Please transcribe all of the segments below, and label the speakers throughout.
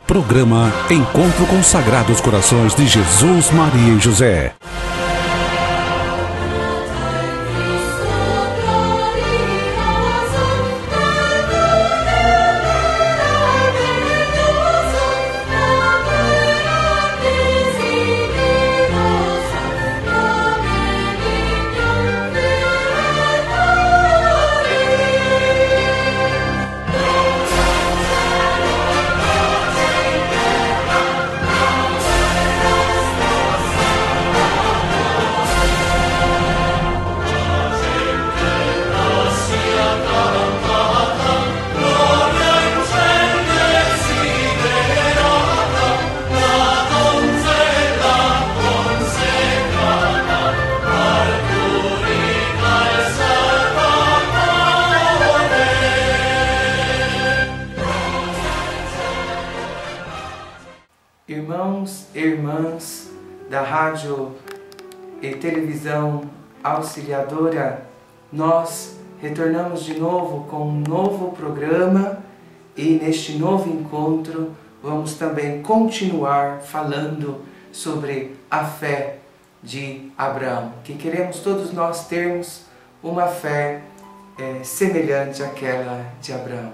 Speaker 1: Programa Encontro com Sagrados Corações de Jesus, Maria e José.
Speaker 2: Irmãos e irmãs da Rádio e Televisão Auxiliadora, nós retornamos de novo com um novo programa e neste novo encontro vamos também continuar falando sobre a fé de Abraão, que queremos todos nós termos uma fé semelhante àquela de Abraão.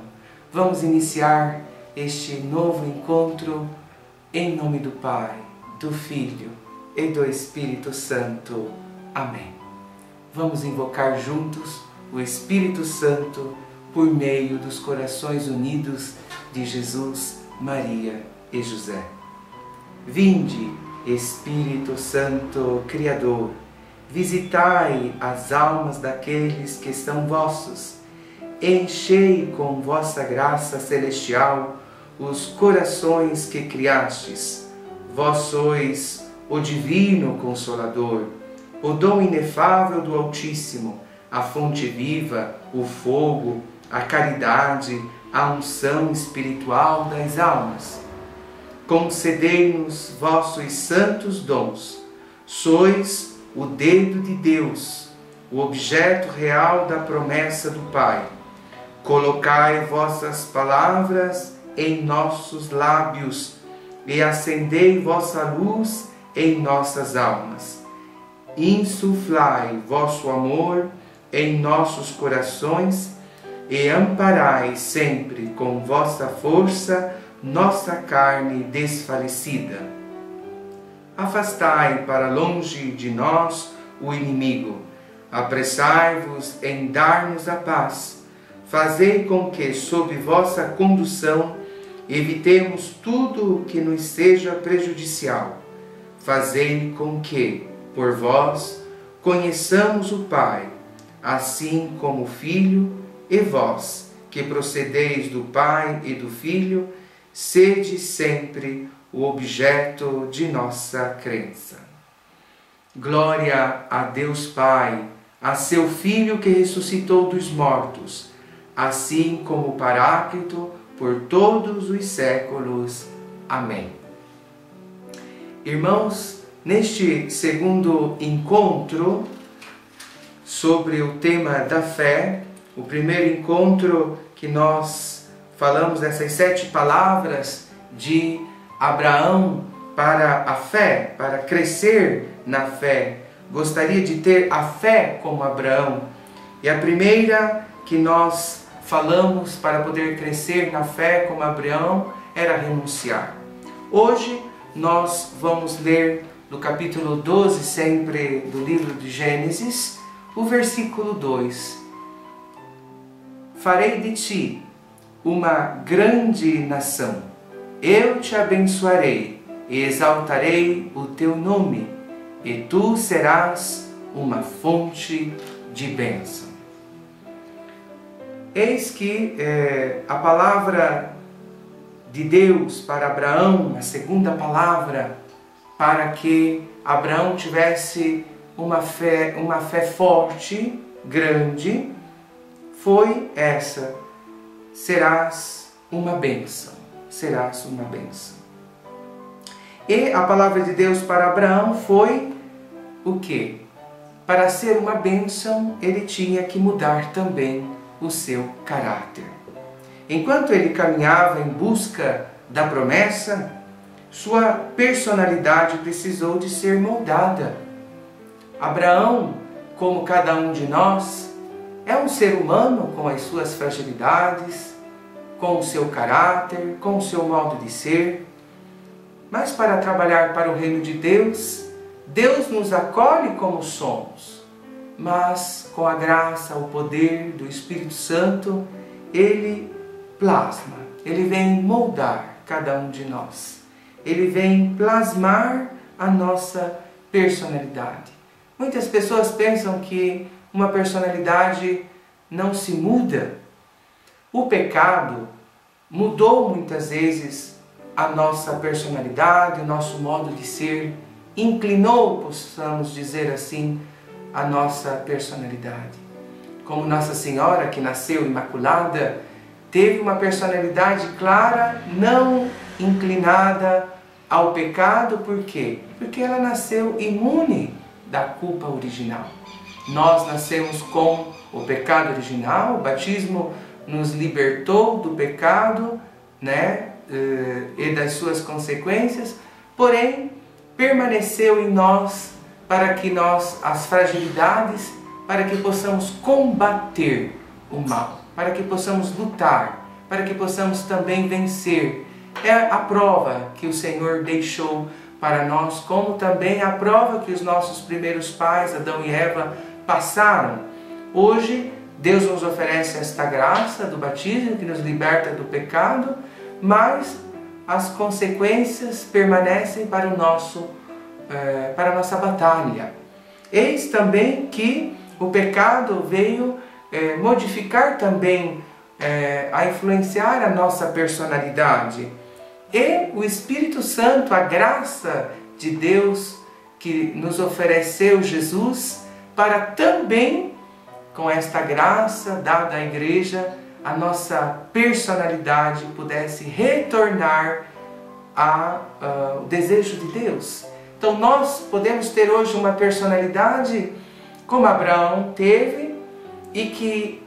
Speaker 2: Vamos iniciar este novo encontro em nome do Pai, do Filho e do Espírito Santo. Amém. Vamos invocar juntos o Espírito Santo por meio dos corações unidos de Jesus, Maria e José. Vinde, Espírito Santo Criador, visitai as almas daqueles que são vossos, enchei com vossa graça celestial os corações que criastes. Vós sois o divino Consolador, o dom inefável do Altíssimo, a fonte viva, o fogo, a caridade, a unção espiritual das almas. Concedei-nos vossos santos dons. Sois o dedo de Deus, o objeto real da promessa do Pai. Colocai vossas palavras em nossos lábios e acendei vossa luz em nossas almas. Insuflai vosso amor em nossos corações e amparai sempre com vossa força nossa carne desfalecida. Afastai para longe de nós o inimigo, apressai-vos em dar-nos a paz. Fazei com que, sob vossa condução, evitemos tudo o que nos seja prejudicial. Fazei com que, por vós, conheçamos o Pai, assim como o Filho, e vós, que procedeis do Pai e do Filho, sede sempre o objeto de nossa crença. Glória a Deus Pai, a seu Filho que ressuscitou dos mortos, assim como o Paráclito, por todos os séculos. Amém. Irmãos, neste segundo encontro sobre o tema da fé, o primeiro encontro que nós falamos dessas 7 palavras de Abraão para a fé, para crescer na fé. Gostaria de ter a fé como Abraão. E a primeira que nós falamos para poder crescer na fé como Abraão era renunciar. Hoje nós vamos ler no capítulo 12, sempre do livro de Gênesis, o versículo 2. Farei de ti uma grande nação, eu te abençoarei e exaltarei o teu nome, e tu serás uma fonte de bênção. Eis que a palavra de Deus para Abraão, a segunda palavra, para que Abraão tivesse uma fé forte, grande, foi essa: serás uma bênção, serás uma bênção. E a palavra de Deus para Abraão foi o quê? Para ser uma bênção, ele tinha que mudar também o seu caráter. Enquanto ele caminhava em busca da promessa, sua personalidade precisou de ser moldada. Abraão, como cada um de nós, é um ser humano com as suas fragilidades, com o seu caráter, com o seu modo de ser. Mas para trabalhar para o reino de Deus, Deus nos acolhe como somos. Mas com a graça, o poder do Espírito Santo, Ele plasma, Ele vem moldar cada um de nós. Ele vem plasmar a nossa personalidade. Muitas pessoas pensam que uma personalidade não se muda. O pecado mudou muitas vezes a nossa personalidade, o nosso modo de ser, inclinou, possamos dizer assim, a nossa personalidade. Como Nossa Senhora, que nasceu imaculada, teve uma personalidade clara, não inclinada ao pecado. Por quê? Porque ela nasceu imune da culpa original. Nós nascemos com o pecado original, o batismo nos libertou do pecado, e das suas consequências, porém permaneceu em nós para que nós, as fragilidades, para que possamos combater o mal, para que possamos lutar, para que possamos também vencer. É a prova que o Senhor deixou para nós, como também a prova que os nossos primeiros pais, Adão e Eva, passaram. Hoje, Deus nos oferece esta graça do batismo que nos liberta do pecado, mas as consequências permanecem para para a nossa batalha. Eis também que o pecado veio modificar também, a influenciar a nossa personalidade. E o Espírito Santo, a graça de Deus que nos ofereceu Jesus, para também, com esta graça dada à igreja, a nossa personalidade pudesse retornar ao desejo de Deus. Então nós podemos ter hoje uma personalidade como Abraão teve, e que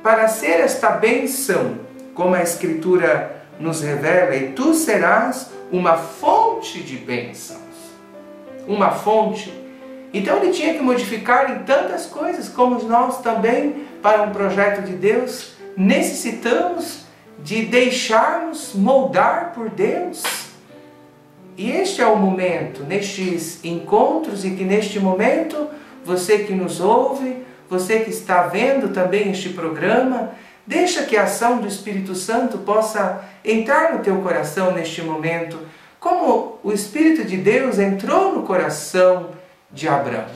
Speaker 2: para ser esta bênção, como a Escritura nos revela, e tu serás uma fonte de bênçãos. Uma fonte. Então ele tinha que modificar em tantas coisas, como nós também, para um projeto de Deus, necessitamos de deixarmos moldar por Deus. E este é o momento, nestes encontros, e que neste momento, você que nos ouve, você que está vendo também este programa, deixa que a ação do Espírito Santo possa entrar no teu coração neste momento, como o Espírito de Deus entrou no coração de Abraão.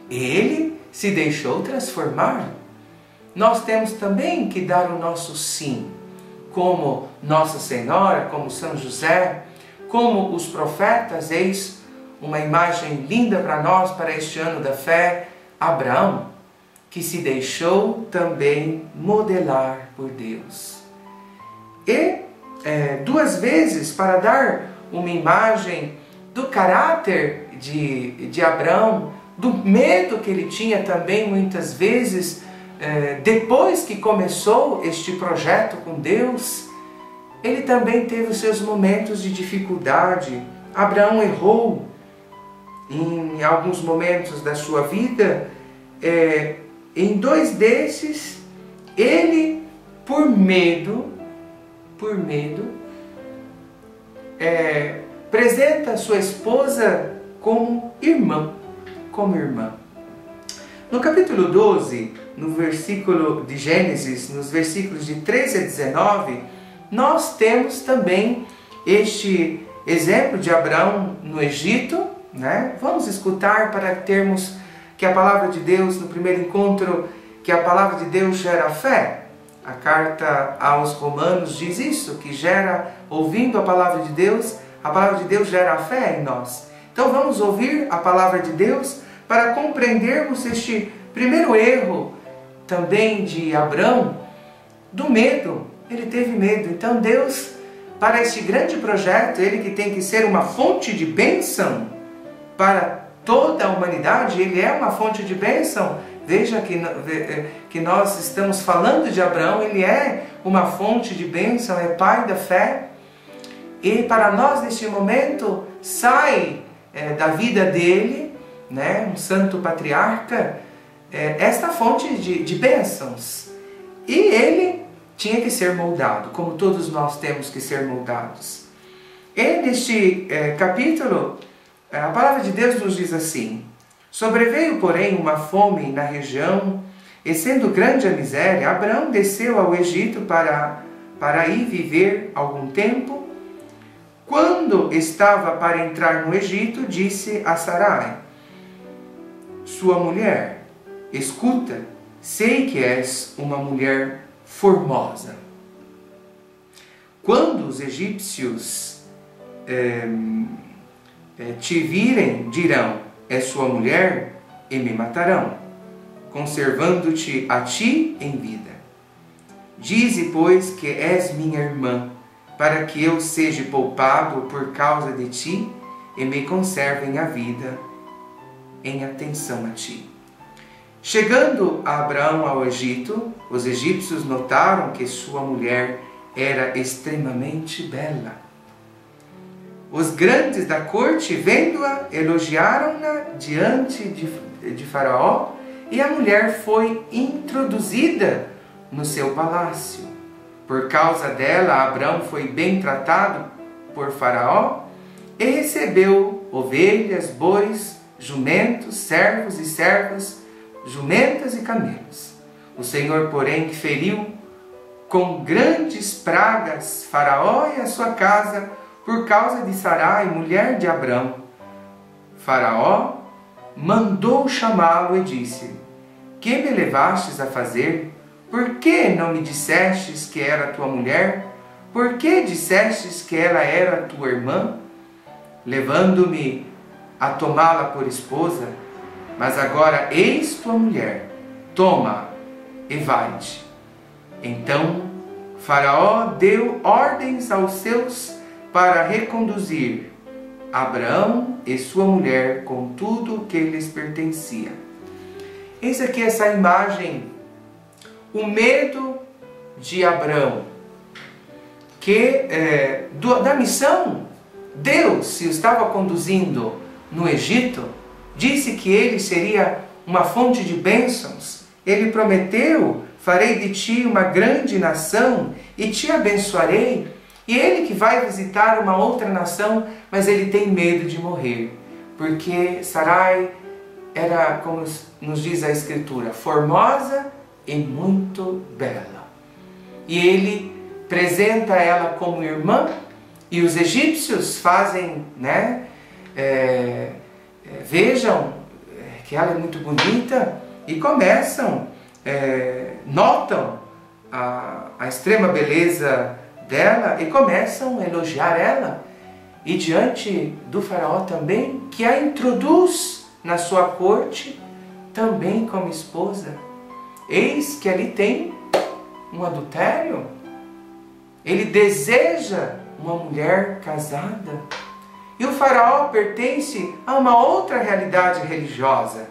Speaker 2: Ele se deixou transformar. Nós temos também que dar o nosso sim, como Nossa Senhora, como São José, como os profetas. Eis uma imagem linda para nós, para este ano da fé, Abraão, que se deixou também modelar por Deus. E duas vezes, para dar uma imagem do caráter de Abraão, do medo que ele tinha também muitas vezes, depois que começou este projeto com Deus, ele também teve os seus momentos de dificuldade. Abraão errou em alguns momentos da sua vida. Em dois desses, ele, por medo, apresenta a sua esposa como irmã. No capítulo 12, no versículo de Gênesis, nos versículos de 13 a 19, nós temos também este exemplo de Abraão no Egito, Vamos escutar para termos que a palavra de Deus, no primeiro encontro, que a palavra de Deus gera fé. A carta aos Romanos diz isso, que gera, ouvindo a palavra de Deus gera fé em nós. Então vamos ouvir a palavra de Deus para compreendermos este primeiro erro também de Abraão, do medo. Ele teve medo. Então Deus, para este grande projeto, ele que tem que ser uma fonte de bênção para toda a humanidade, ele é uma fonte de bênção. Veja que nós estamos falando de Abraão, ele é uma fonte de bênção, é pai da fé. E para nós, neste momento, sai da vida dele, né, um santo patriarca, esta fonte de bênçãos. E ele tinha que ser moldado, como todos nós temos que ser moldados. E neste capítulo, a palavra de Deus nos diz assim: sobreveio, porém, uma fome na região, e sendo grande a miséria, Abraão desceu ao Egito para ir viver algum tempo. Quando estava para entrar no Egito, disse a Sarai, sua mulher: escuta, sei que és uma mulher formosa. Quando os egípcios te virem, dirão, é sua mulher, e me matarão, conservando-te a ti em vida. Dize, pois, que és minha irmã, para que eu seja poupado por causa de ti, e me conservem a vida em atenção a ti. Chegando Abraão ao Egito, os egípcios notaram que sua mulher era extremamente bela. Os grandes da corte, vendo-a, elogiaram-na diante de Faraó, e a mulher foi introduzida no seu palácio. Por causa dela, Abraão foi bem tratado por Faraó e recebeu ovelhas, bois, jumentos, servos e servas, jumentas e camelos. O Senhor, porém, feriu com grandes pragas Faraó e a sua casa por causa de Sarai, mulher de Abraão. Faraó mandou chamá-lo e disse: que me levastes a fazer? Por que não me dissestes que era tua mulher? Por que dissestes que ela era tua irmã? Levando-me a tomá-la por esposa, mas agora eis tua mulher, toma e vai-te. Então Faraó deu ordens aos seus para reconduzir Abraão e sua mulher com tudo o que lhes pertencia. Eis aqui essa imagem, o medo de Abraão, que da missão, Deus se estava conduzindo no Egito, disse que ele seria uma fonte de bênçãos. Ele prometeu: farei de ti uma grande nação e te abençoarei. E ele que vai visitar uma outra nação, mas ele tem medo de morrer, porque Sarai era, como nos diz a Escritura, formosa e muito bela. E ele apresenta ela como irmã, e os egípcios fazem, vejam que ela é muito bonita, e começam, notam a extrema beleza dela, e começam a elogiar ela, e diante do Faraó também, que a introduz na sua corte, também como esposa. Eis que ali tem um adultério. Ele deseja uma mulher casada. E o Faraó pertence a uma outra realidade religiosa.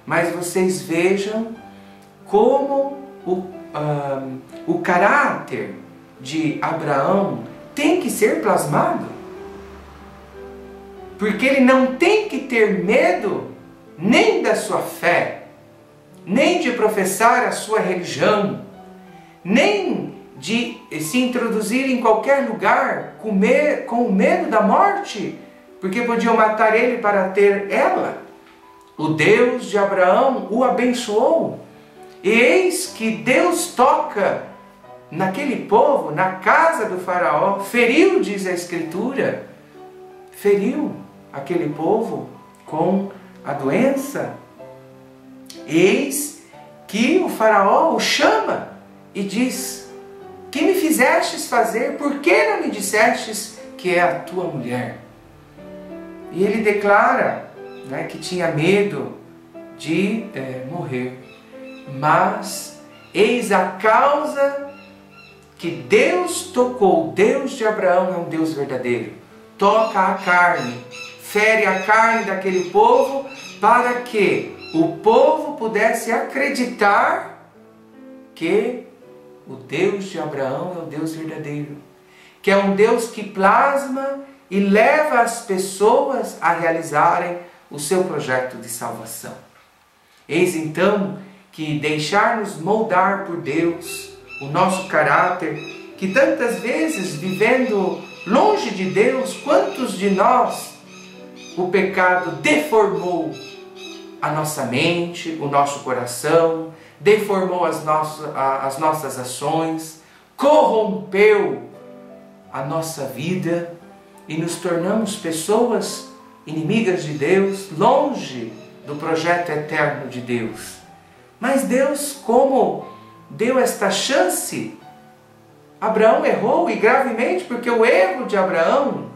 Speaker 2: Mas vocês vejam como o caráter de Abraão tem que ser plasmado. Porque ele não tem que ter medo nem da sua fé, nem de professar a sua religião, nem de se introduzir em qualquer lugar com o medo da morte, porque podiam matar ele para ter ela. O Deus de Abraão o abençoou. E eis que Deus toca naquele povo, na casa do Faraó, feriu, diz a Escritura, feriu aquele povo com a doença. Eis que o Faraó o chama e diz: que me fizestes fazer? Por que não me dissestes que é a tua mulher? E ele declara que tinha medo de morrer. Mas eis a causa que Deus tocou. O Deus de Abraão é um Deus verdadeiro. Toca a carne, fere a carne daquele povo, para que o povo pudesse acreditar que o Deus de Abraão é o Deus verdadeiro. que é um Deus que plasma e leva as pessoas a realizarem o seu projeto de salvação. Eis então que deixar-nos moldar por Deus, o nosso caráter, que tantas vezes, vivendo longe de Deus, quantos de nós o pecado deformou a nossa mente, o nosso coração, deformou as nossas ações, corrompeu a nossa vida e nos tornamos pessoas inimigas de Deus, longe do projeto eterno de Deus. Mas Deus, como deu esta chance, Abraão errou, e gravemente, porque o erro de Abraão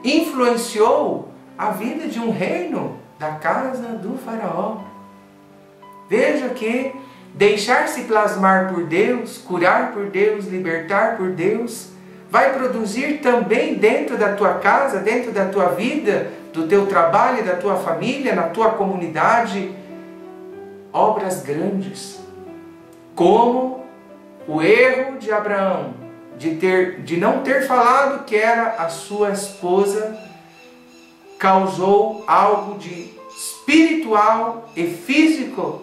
Speaker 2: influenciou a vida de um reino da casa do faraó. Veja que deixar-se plasmar por Deus, curar por Deus, libertar por Deus, vai produzir também dentro da tua casa, dentro da tua vida, do teu trabalho, da tua família, na tua comunidade, obras grandes. Como o erro de Abraão de não ter falado que era a sua esposa causou algo de espiritual e físico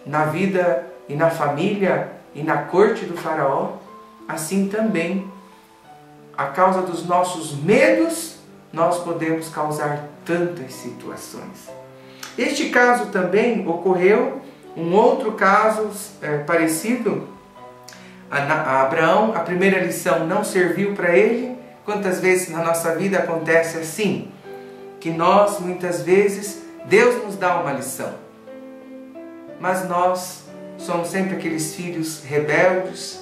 Speaker 2: na vida e na família e na corte do faraó. Assim também, a causa dos nossos medos, nós podemos causar tantas situações. Este caso também ocorreu, um outro caso parecido a Abraão. A primeira lição não serviu para ele. Quantas vezes na nossa vida acontece assim? Que nós, muitas vezes, Deus nos dá uma lição, mas nós somos sempre aqueles filhos rebeldes,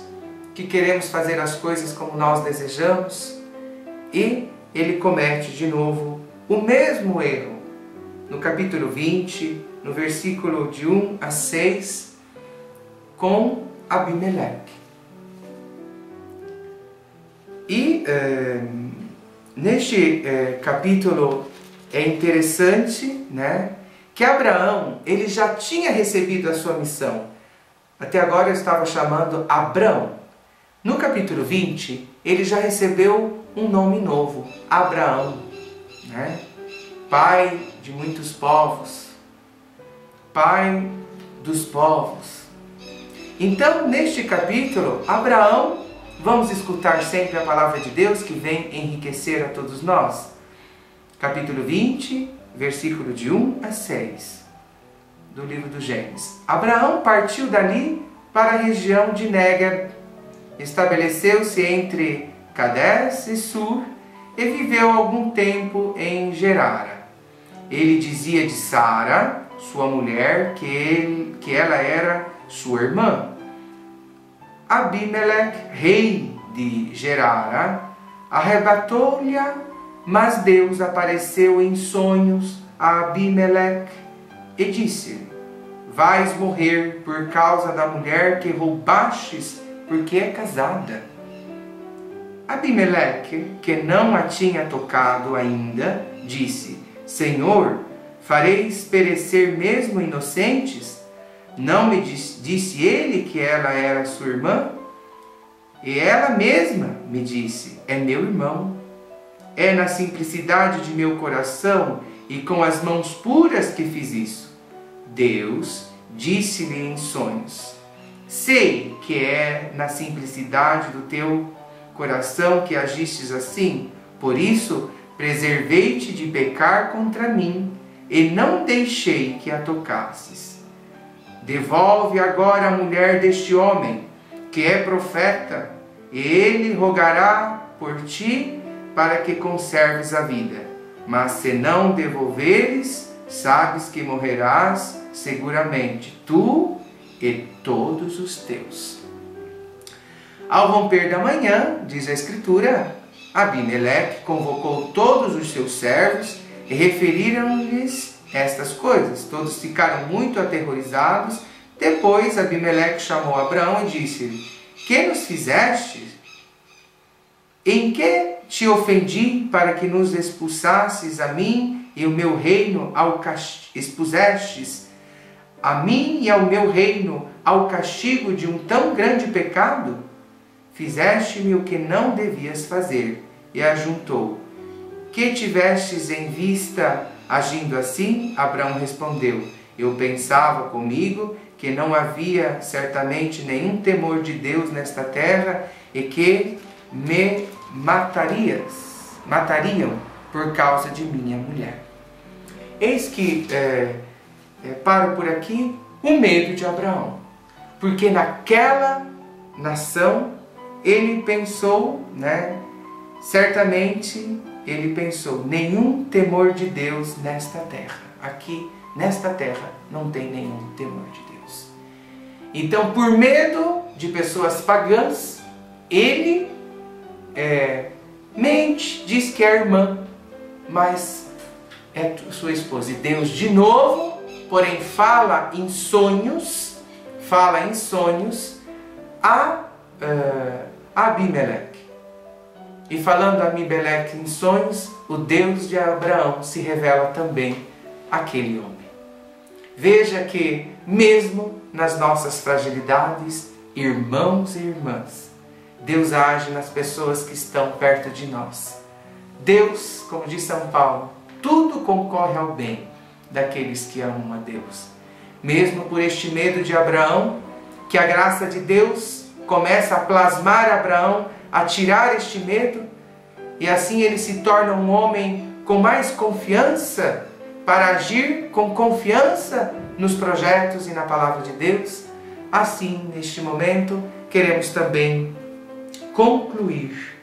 Speaker 2: que queremos fazer as coisas como nós desejamos, e ele comete de novo o mesmo erro. No capítulo 20, no versículo de 1 a 6, com Abimeleque. E neste capítulo é interessante, né, que Abraão, ele já tinha recebido a sua missão. Até agora eu estava chamando Abrão. No capítulo 20, ele já recebeu um nome novo, Abraão, né? Pai de muitos povos, pai dos povos. Então, neste capítulo, Abraão, vamos escutar sempre a palavra de Deus que vem enriquecer a todos nós. Capítulo 20, versículo de 1 a 6, do livro do Gênesis. Abraão partiu dali para a região de Négueb, estabeleceu-se entre Cades e Sur e viveu algum tempo em Gerara. Ele dizia de Sara, sua mulher, que ela era sua irmã. Abimeleque, rei de Gerara, arrebatou-lhe, mas Deus apareceu em sonhos a Abimeleque e disse: vais morrer por causa da mulher que roubastes, porque é casada. Abimeleque, que não a tinha tocado ainda, disse: Senhor, fareis perecer mesmo inocentes? Não me disse ele que ela era sua irmã? E ela mesma me disse: é meu irmão. É na simplicidade de meu coração e com as mãos puras que fiz isso. Deus disse-lhe em sonhos: sei que é na simplicidade do teu coração que agistes assim, por isso preservei-te de pecar contra mim e não deixei que a tocasses. Devolve agora a mulher deste homem, que é profeta, e ele rogará por ti para que conserves a vida. Mas se não devolveres, sabes que morrerás seguramente, tu e todos os teus. Ao romper da manhã, diz a Escritura, Abimeleque convocou todos os seus servos e referiram-lhes estas coisas. Todos ficaram muito aterrorizados. Depois Abimeleque chamou Abraão e disse-lhe: que nos fizeste? Em que te ofendi para que nos expulsasses a mim e o meu reino expusestes a mim e ao meu reino ao castigo de um tão grande pecado? fizeste-me o que não devias fazer. E ajuntou: que tivestes em vista agindo assim? Abraão respondeu: eu pensava comigo que não havia certamente nenhum temor de Deus nesta terra e que me matariam por causa de minha mulher. Eis que paro por aqui o medo de Abraão, porque naquela nação ele pensou, certamente ele pensou, nenhum temor de Deus nesta terra. Aqui, nesta terra, não tem nenhum temor de Deus. Então, por medo de pessoas pagãs, ele mente, diz que é irmã, mas é sua esposa. E Deus, de novo, porém, fala em sonhos a Abimeleque. E falando a Abimeleque em sonhos, o Deus de Abraão se revela também àquele homem. Veja que, mesmo nas nossas fragilidades, irmãos e irmãs, Deus age nas pessoas que estão perto de nós. Deus, como diz São Paulo, tudo concorre ao bem daqueles que amam a Deus. Mesmo por este medo de Abraão, que a graça de Deus começa a plasmar Abraão, a tirar este medo, e assim ele se torna um homem com mais confiança para agir com confiança nos projetos e na palavra de Deus. Assim, neste momento, queremos também concluir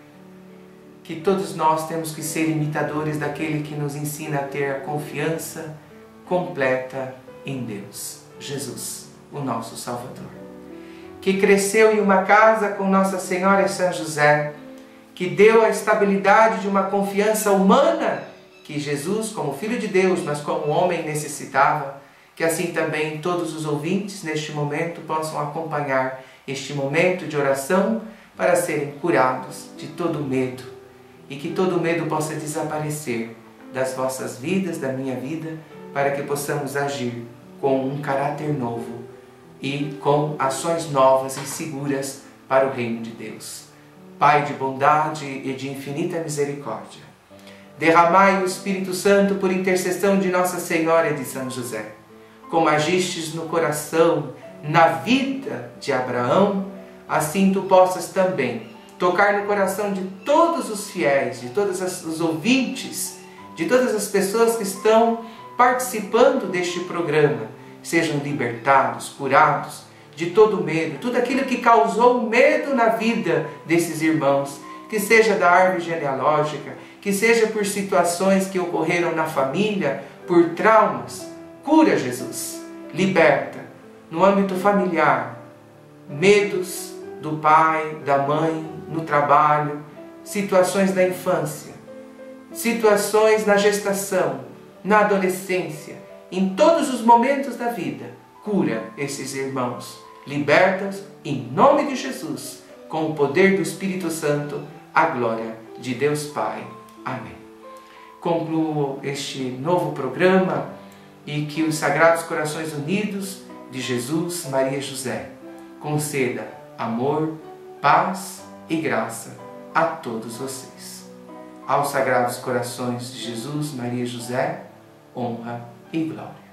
Speaker 2: que todos nós temos que ser imitadores daquele que nos ensina a ter a confiança completa em Deus, Jesus, o nosso Salvador, que cresceu em uma casa com Nossa Senhora e São José, que deu a estabilidade de uma confiança humana que Jesus, como Filho de Deus, mas como homem, necessitava. Que assim também todos os ouvintes neste momento possam acompanhar este momento de oração para serem curados de todo medo e que todo medo possa desaparecer das vossas vidas, da minha vida, para que possamos agir com um caráter novo e com ações novas e seguras para o reino de Deus. Pai de bondade e de infinita misericórdia, derramai o Espírito Santo por intercessão de Nossa Senhora e de São José, como agistes no coração, na vida de Abraão, assim tu possas também tocar no coração de todos os fiéis, de todos os ouvintes, de todas as pessoas que estão participando deste programa, sejam libertados, curados de todo medo, tudo aquilo que causou medo na vida desses irmãos, que seja da árvore genealógica, que seja por situações que ocorreram na família, por traumas. Cura, Jesus, liberta, no âmbito familiar, medos do pai, da mãe, no trabalho, situações da infância, situações na gestação, na adolescência, em todos os momentos da vida. Cura esses irmãos, liberta-os em nome de Jesus, com o poder do Espírito Santo, a glória de Deus Pai. Amém. Concluo este novo programa e que os Sagrados Corações Unidos de Jesus, Maria e José conceda amor, paz e graça a todos vocês. Aos Sagrados Corações de Jesus, Maria e José, honra e glória.